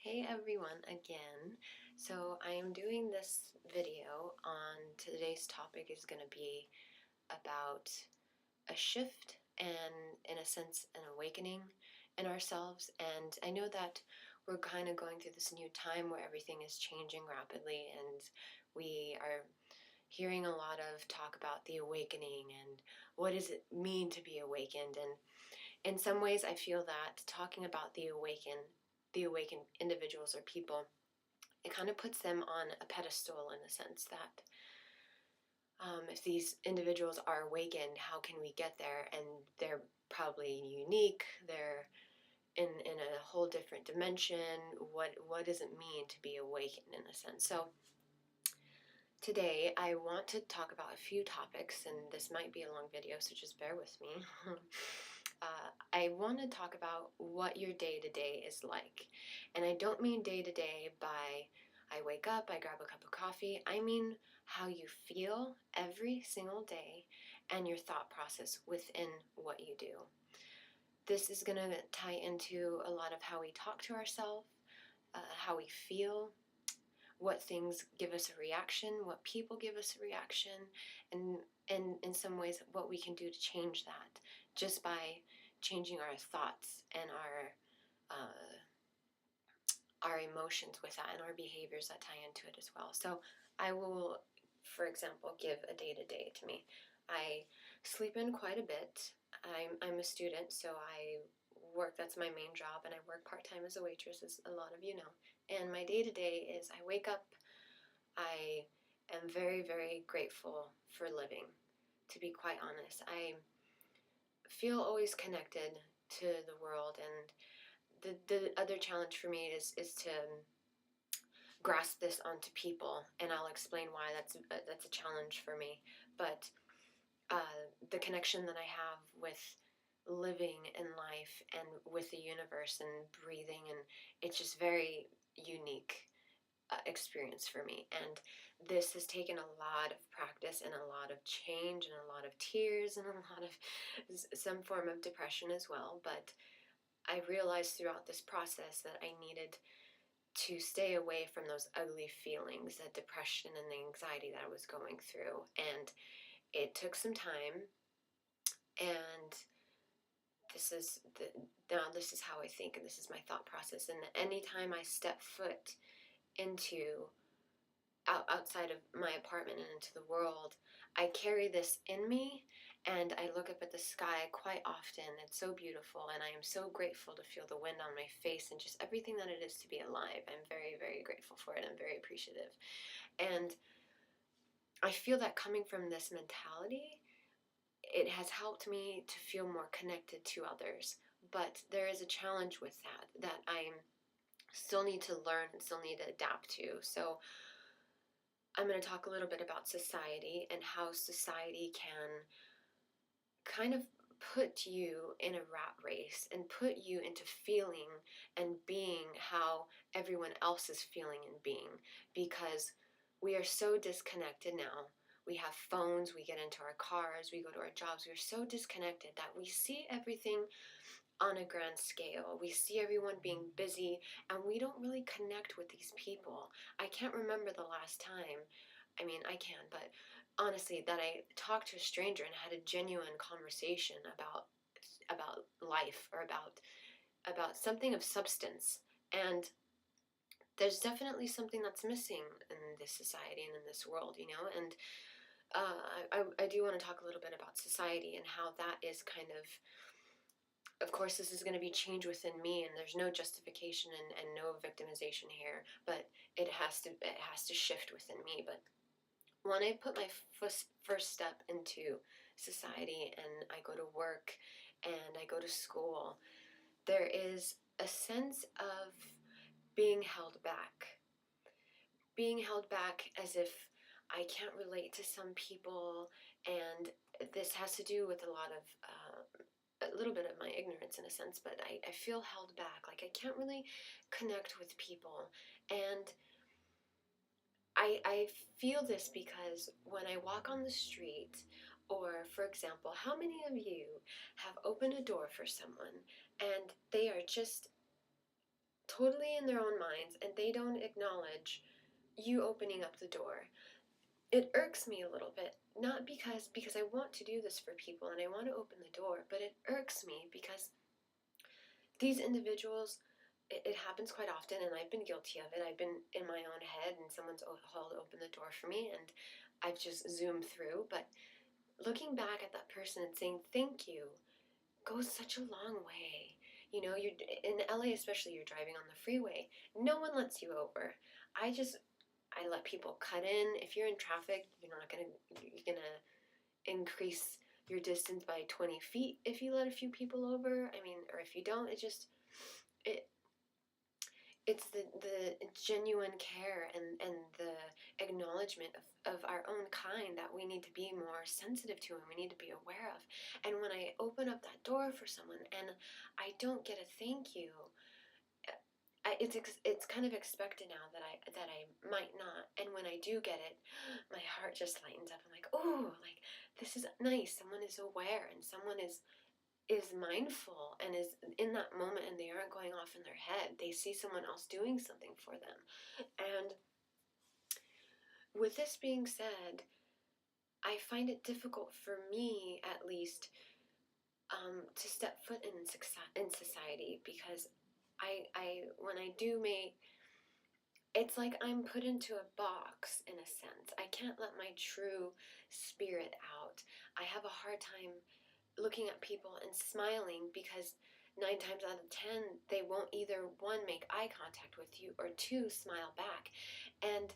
Hey everyone again. So I am doing this video on today's topic is going to be about a shift and in a sense an awakening in ourselves. And I know that we're kind of going through this new time where everything is changing rapidly and we are hearing a lot of talk about the awakening and what does it mean to be awakened. And in some ways I feel that talking about the awakened individuals or people, it kind of puts them on a pedestal in the sense that if these individuals are awakened, how can we get there? And they're probably unique. They're in a whole different dimension. What does it mean to be awakened in a sense? So today I want to talk about a few topics, and this might be a long video, so just bear with me. I want to talk about what your day to day is like. And I don't mean day to day by I wake up, I grab a cup of coffee. I mean how you feel every single day and your thought process within what you do. This is going to tie into a lot of how we talk to ourselves, how we feel, what things give us a reaction, what people give us a reaction, and in some ways what we can do to change that just by changing our thoughts and our emotions with that and our behaviors that tie into it as well. So I will, for example, give a day to day to me. I sleep in quite a bit. I'm a student, so I work, that's my main job, and I work part-time as a waitress, as a lot of you know. And my day to day is I wake up, I am very, very grateful for living, to be quite honest. I feel always connected to the world, and the other challenge for me is to grasp this onto people, and I'll explain why that's a challenge for me. But the connection that I have with living in life and with the universe and breathing, and it's just very unique experience for me. And this has taken a lot of practice and a lot of change and a lot of tears and a lot of some form of depression as well. But I realized throughout this process that I needed to stay away from those ugly feelings, that depression and the anxiety that I was going through. And it took some time, and this is how I think, and this is my thought process. And anytime I step foot into outside of my apartment and into the world, I carry this in me, and I look up at the sky quite often. It's so beautiful, and I am so grateful to feel the wind on my face and just everything that it is to be alive. I'm very, very grateful for it. I'm very appreciative. And I feel that coming from this mentality, it has helped me to feel more connected to others. But there is a challenge with that I still need to learn and still need to adapt to. So I'm going to talk a little bit about society and how society can kind of put you in a rat race and put you into feeling and being how everyone else is feeling and being, because we are so disconnected now. We have phones, we get into our cars, we go to our jobs. We're so disconnected that we see everything on a grand scale. We see everyone being busy, and we don't really connect with these people. I can't remember the last time, I mean, I can, but honestly, that I talked to a stranger and had a genuine conversation about life, or about something of substance. And there's definitely something that's missing in this society and in this world, you know. And I do want to talk a little bit about society and how that is kind of course, this is going to be change within me, and there's no justification and no victimization here, but it has to shift within me. But when I put my first step into society and I go to work and I go to school, there is a sense of being held back. Being held back as if I can't relate to some people, and this has to do with a little bit of my ignorance in a sense, but I feel held back. Like I can't really connect with people. And I feel this because when I walk on the street, or for example, how many of you have opened a door for someone and they are just totally in their own minds, and they don't acknowledge you opening up the door. It irks me a little bit, not because I want to do this for people and I want to open the door, but it irks me because these individuals, it happens quite often, and I've been guilty of it. I've been in my own head and someone's held open the door for me, and I've just zoomed through. But looking back at that person and saying thank you goes such a long way. You know, you're in LA, especially, you're driving on the freeway. No one lets you over. I let people cut in. If you're in traffic, you're gonna increase your distance by 20 feet if you let a few people over. I mean, or if you don't, it it's the genuine care and the acknowledgement of our own kind that we need to be more sensitive to and we need to be aware of. And when I open up that door for someone and I don't get a thank you, it's kind of expected now that I might not. And when I do get it, my heart just lightens up. I'm like, oh, like, this is nice. Someone is aware and someone is mindful and is in that moment, and they aren't going off in their head. They see someone else doing something for them. And with this being said, I find it difficult for me, at least, to step foot in society because when I do make, it's like I'm put into a box in a sense. I can't let my true spirit out. I have a hard time looking at people and smiling because 9 times out of 10 they won't either, one, make eye contact with you, or two, smile back. And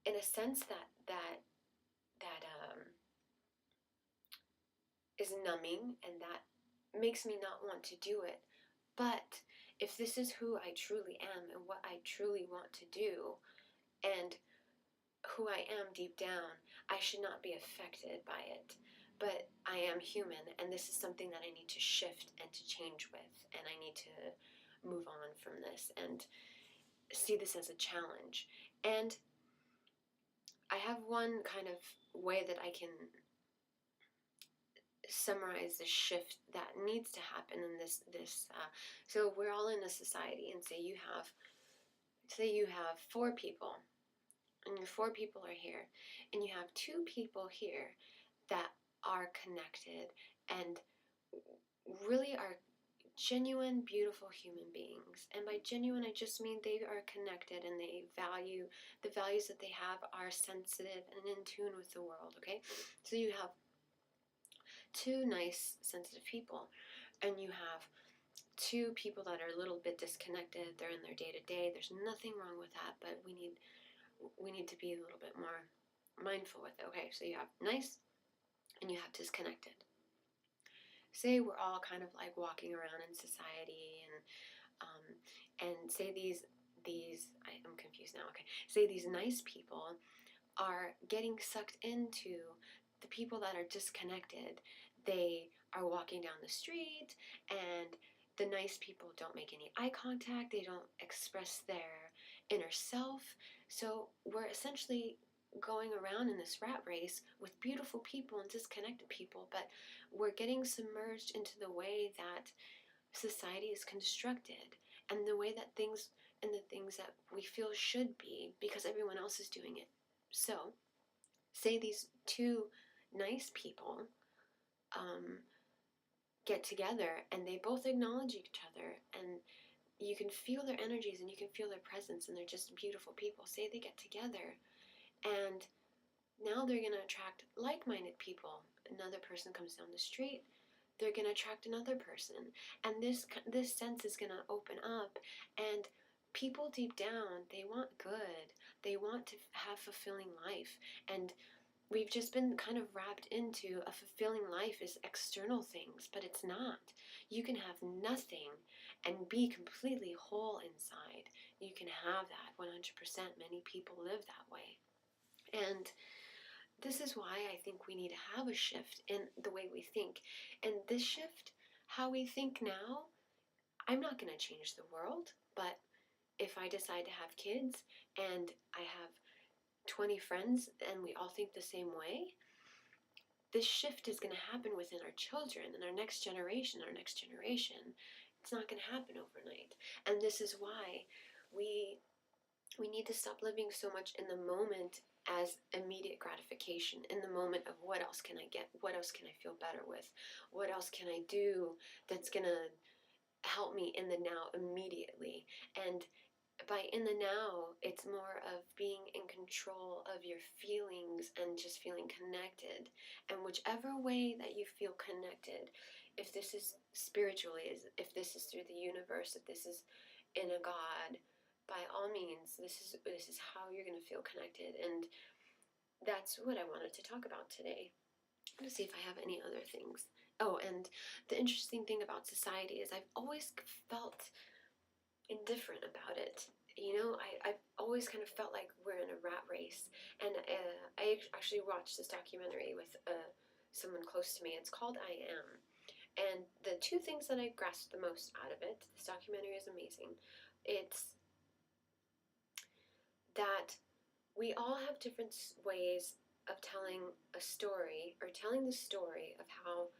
in a sense, that is numbing, and that makes me not want to do it. But if this is who I truly am and what I truly want to do and who I am deep down, I should not be affected by it. But I am human, and this is something that I need to shift and to change with, and I need to move on from this and see this as a challenge. And I have one kind of way that I can summarize the shift that needs to happen in this. So we're all in a society, and say you have 4 people, and your 4 people are here, and you have 2 people here that are connected and really are genuine, beautiful human beings. And by genuine, I just mean they are connected and they value, the values that they have are sensitive and in tune with the world, okay? So you have 2 nice, sensitive people, and you have 2 people that are a little bit disconnected. They're in their day-to-day. There's nothing wrong with that, but we need to be a little bit more mindful with it. Okay, so you have nice and you have disconnected. Say we're all kind of like walking around in society, and say these I'm confused now. Okay, say these nice people are getting sucked into the people that are disconnected. They are walking down the street, and the nice people don't make any eye contact. They don't express their inner self. So we're essentially going around in this rat race with beautiful people and disconnected people, but we're getting submerged into the way that society is constructed and the way that things and the things that we feel should be because everyone else is doing it. So, say these 2 nice people get together and they both acknowledge each other, and you can feel their energies and you can feel their presence, and they're just beautiful people. Say they get together, and now they're going to attract like-minded people. Another person comes down the street, they're going to attract another person, and this sense is going to open up. And people deep down, they want good, they want to have fulfilling life, and we've just been kind of wrapped into a fulfilling life is external things, but it's not. You can have nothing and be completely whole inside. You can have that 100%. Many people live that way. And this is why I think we need to have a shift in the way we think. And this shift, how we think now, I'm not going to change the world, but if I decide to have kids and I have 20 friends and we all think the same way, this shift is going to happen within our children and our next generation. It's not going to happen overnight. And this is why we need to stop living so much in the moment as immediate gratification, in the moment of what else can I get, what else can I feel better with, what else can I do that's going to help me in the now immediately. And by in the now, it's more of being in control of your feelings and just feeling connected. And whichever way that you feel connected, if this is spiritually, if this is through the universe, if this is in a God, by all means, this is how you're going to feel connected. And that's what I wanted to talk about today. Let's see if I have any other things. Oh, and the interesting thing about society is I've always felt indifferent about it. I've always kind of felt like we're in a rat race. And I actually watched this documentary with someone close to me. It's called I Am. And the two things that I grasped the most out of it, this documentary is amazing. It's that we all have different ways of telling a story, or telling the story of how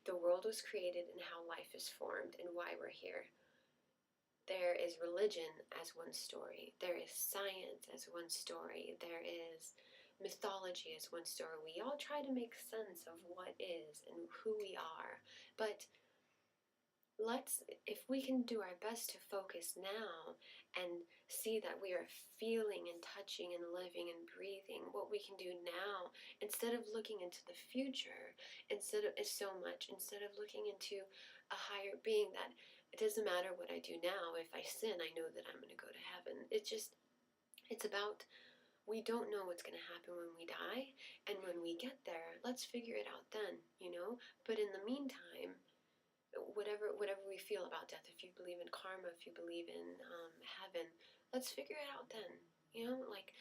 the world was created and how life is formed and why we're here. There is religion as one story. There is science as one story. There is mythology as one story. We all try to make sense of what is and who we are. But if we can do our best to focus now and see that we are feeling and touching and living and breathing what we can do now, instead of looking into the future, instead of looking into a higher being, that it doesn't matter what I do now. If I sin, I know that I'm going to go to heaven. It's about, we don't know what's going to happen when we die, and when we get there, let's figure it out then, But in the meantime, whatever we feel about death, if you believe in karma, if you believe in heaven, let's figure it out then.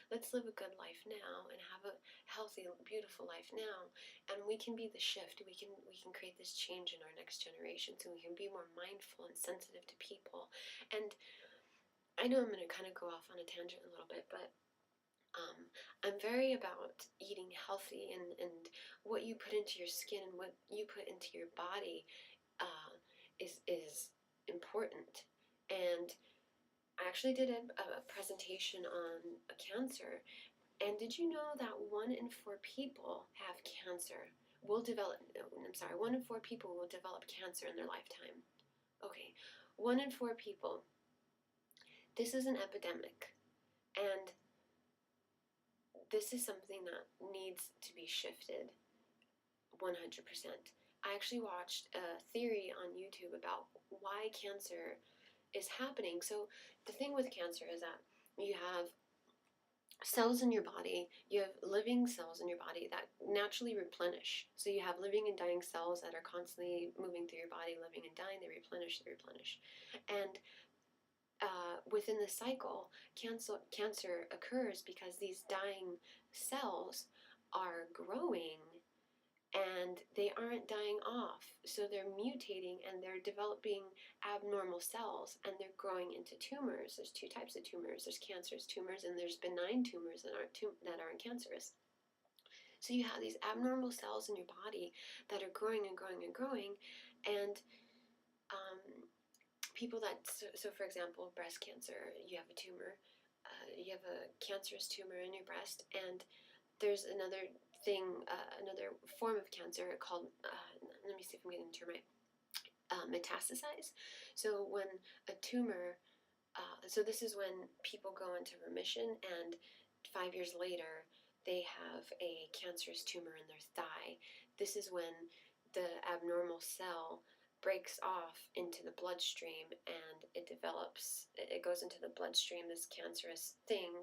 Let's live a good life now and have a healthy, beautiful life now, and we can be the shift. We can create this change in our next generation, so we can be more mindful and sensitive to people. And I know I'm going to kind of go off on a tangent a little bit, but I'm very about eating healthy, and what you put into your skin and what you put into your body is important. And I actually did a presentation on cancer. And did you know that 1 in 4 people have cancer? Will develop, no, I'm sorry, 1 in 4 people will develop cancer in their lifetime. Okay, 1 in 4 people. This is an epidemic. And this is something that needs to be shifted 100%. I actually watched a theory on YouTube about why cancer is happening. So the thing with cancer is that you have cells in your body, you have living cells in your body that naturally replenish. So you have living and dying cells that are constantly moving through your body, living and dying, they replenish. And within the cycle, cancer occurs because these dying cells are growing and they aren't dying off. So they're mutating and they're developing abnormal cells, and they're growing into tumors. There's 2 types of tumors. There's cancerous tumors and there's benign tumors that aren't cancerous. So you have these abnormal cells in your body that are growing and growing and growing. And people that, so for example, breast cancer, you have a tumor, you have a cancerous tumor in your breast, and there's another thing, another form of cancer called, let me see if I'm getting the term right, metastasize. So when a tumor, so this is when people go into remission, and 5 years later they have a cancerous tumor in their thigh. This is when the abnormal cell breaks off into the bloodstream, and it goes into the bloodstream. This cancerous thing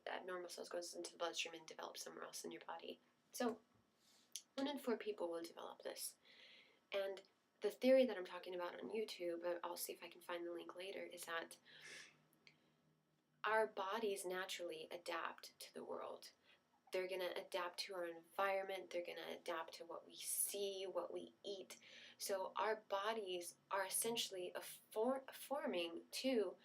abnormal cells goes into the bloodstream and develops somewhere else in your body. So 1 in 4 people will develop this. And the theory that I'm talking about on YouTube, I'll see if I can find the link later, is that our bodies naturally adapt to the world. They're going to adapt to our environment. They're going to adapt to what we see, what we eat. So our bodies are essentially forming to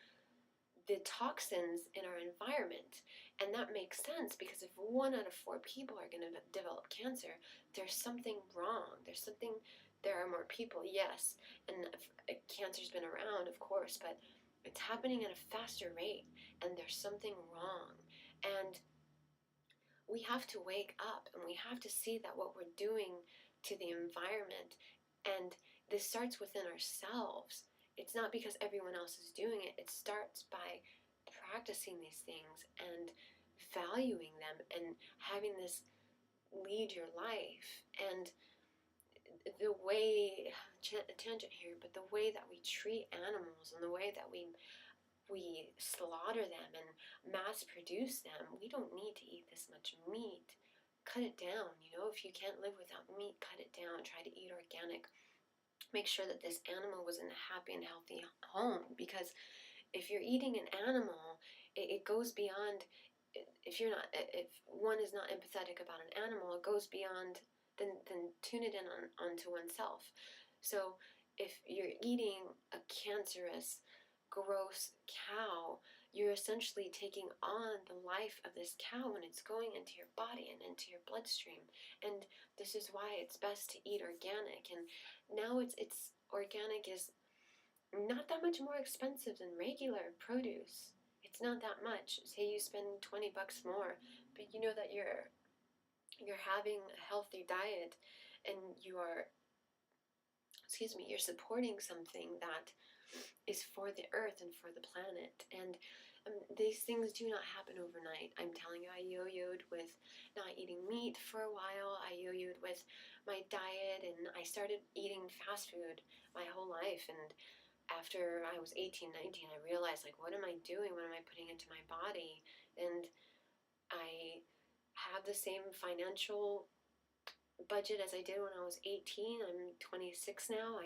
the toxins in our environment. And that makes sense, because if 1 out of 4 people are going to develop cancer, there's something wrong. There's something there are more people, yes, and cancer's been around, of course, but it's happening at a faster rate, and there's something wrong. And we have to wake up, and we have to see that what we're doing to the environment, and this starts within ourselves. It's not because everyone else is doing it. It starts by practicing these things and valuing them and having this lead your life. And the way, tangent here, but the way that we treat animals and the way that we slaughter them and mass produce them, we don't need to eat this much meat. Cut it down, you know, if you can't live without meat, cut it down, try to eat organic. Make sure that this animal was in a happy and healthy home, because if you're eating an animal, it goes beyond, if one is not empathetic about an animal, it goes beyond, then tune it in onto oneself. So if you're eating a cancerous, gross cow, you're essentially taking on the life of this cow when it's going into your body and into your bloodstream. And this is why it's best to eat organic. And now it's organic is not that much more expensive than regular produce. It's not that much. Say you spend $20 more, but you know that you're having a healthy diet, and you're supporting something that is for the earth and for the planet. And these things do not happen overnight. I'm telling you, I yo-yoed with not eating meat for a while. I yo-yoed with my diet, and I started eating fast food my whole life. And after I was 18, 19, I realized, like, what am I doing? What am I putting into my body? And I have the same financial budget as I did when I was 18. I'm 26 now.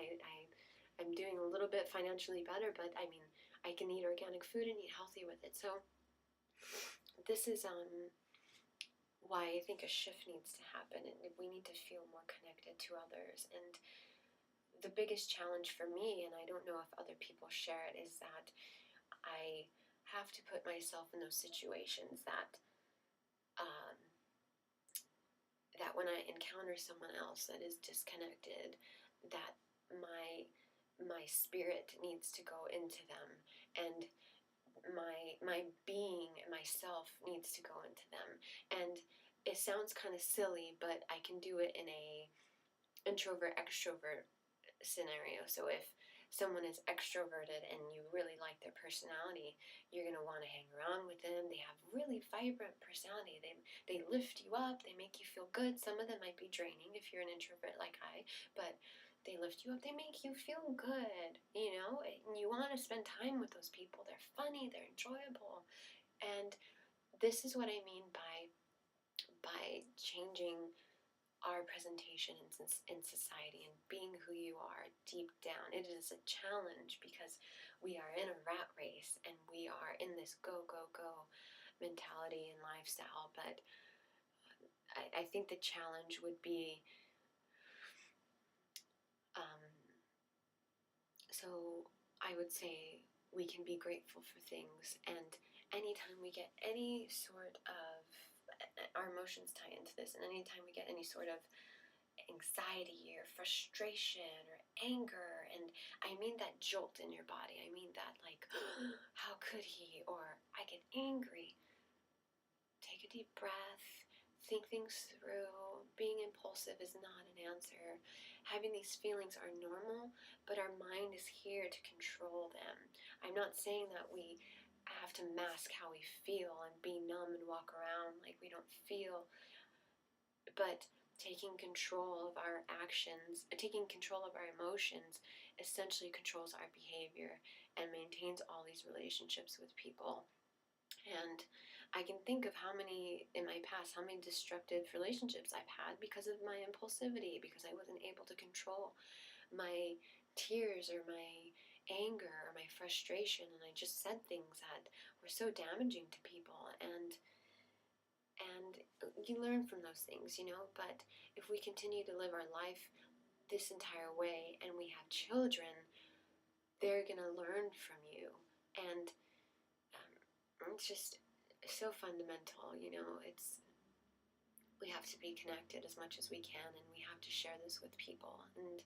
I'm doing a little bit financially better, but I mean, I can eat organic food and eat healthy with it. So this is why I think a shift needs to happen, and we need to feel more connected to others. And the biggest challenge for me, and I don't know if other people share it, is that I have to put myself in those situations that that when I encounter someone else that is disconnected, that my spirit needs to go into them, and my being, myself, needs to go into them. And it sounds kind of silly, but I can do it in a introvert extrovert scenario. So if someone is extroverted and you really like their personality, you're going to want to hang around with them. They have really vibrant personality. They lift you up. They make you feel good. Some of them might be draining if you're an introvert like I, but they lift you up. They make you feel good, you know, and you want to spend time with those people. They're funny. They're enjoyable. And this is what I mean by changing our presentation in society and being who you are deep down. It is a challenge because we are in a rat race and we are in this go, go, go mentality and lifestyle. But I think the challenge would be, so I would say we can be grateful for things, and anytime we get any sort of, our emotions tie into this, and anytime we get any sort of anxiety or frustration or anger, and I mean that jolt in your body, I mean that, like, how could he, or I get angry, take a deep breath, think things through. Being impulsive is not an answer. Having these feelings are normal, but our mind is here to control them. I'm not saying that we have to mask how we feel and be numb and walk around like we don't feel, but taking control of our actions, taking control of our emotions, essentially controls our behavior and maintains all these relationships with people. And I can think of how many in my past, how many destructive relationships I've had because of my impulsivity, because I wasn't able to control my tears or my anger or my frustration, and I just said things that were so damaging to people. And you learn from those things, you know. But if we continue to live our life this entire way and we have children, they're gonna learn from you. And it's just so fundamental, you know. It's we have to be connected as much as we can, and we have to share this with people. And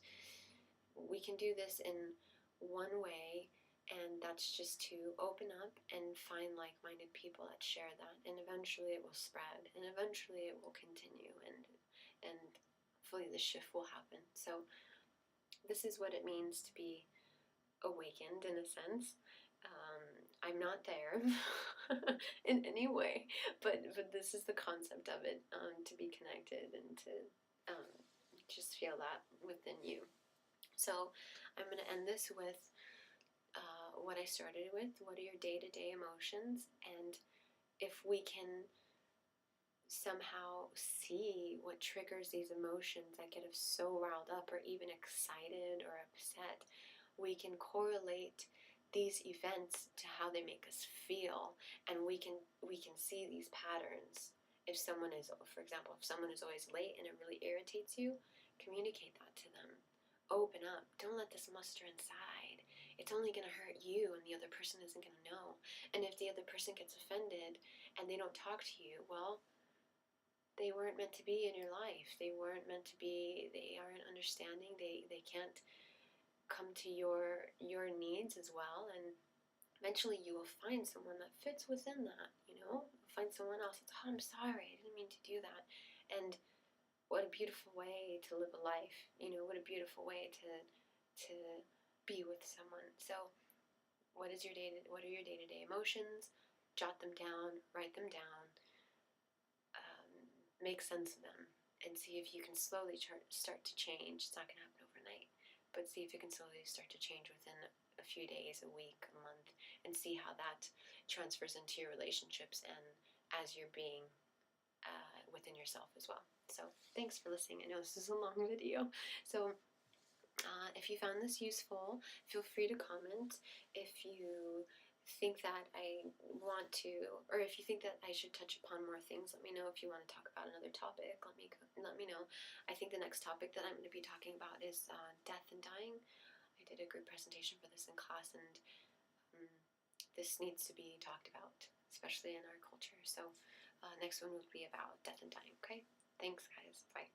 we can do this in one way, and that's just to open up and find like-minded people that share that, and eventually it will spread, and eventually it will continue, and hopefully the shift will happen. So this is what it means to be awakened, in a sense. I'm not there in any way, but this is the concept of it, to be connected and to just feel that within you. So I'm going to end this with what I started with. What are your day-to-day emotions? And if we can somehow see what triggers these emotions that get us so riled up or even excited or upset, we can correlate these events to how they make us feel, and we can see these patterns. If someone is, for example, if someone is always late and it really irritates you, communicate that to them. Open up. Don't let this muster inside. It's only going to hurt you, and the other person isn't going to know. And if the other person gets offended and they don't talk to you, well, they weren't meant to be in your life. They weren't meant to be. They aren't understanding. They can't come to your needs as well. And eventually you will find someone that fits within that, you know? Find someone else that's, oh, I'm sorry, I didn't mean to do that. And what a beautiful way to live a life, you know? What a beautiful way to be with someone. So what are your day-to-day emotions? Jot them down, write them down, make sense of them, and see if you can slowly start to change. It's not going to happen overnight, but see if you can slowly start to change within a few days, a week, a month, and see how that transfers into your relationships and as you're being within yourself as well. So thanks for listening. I know this is a long video. So if you found this useful, feel free to comment. If you think that I want to, or if you think that I should touch upon more things, let me know. If you want to talk about another topic, let me know. I think the next topic that I'm going to be talking about is death and dying. I did a group presentation for this in class, and this needs to be talked about, especially in our culture. So next one will be about death and dying. Okay, thanks guys. Bye.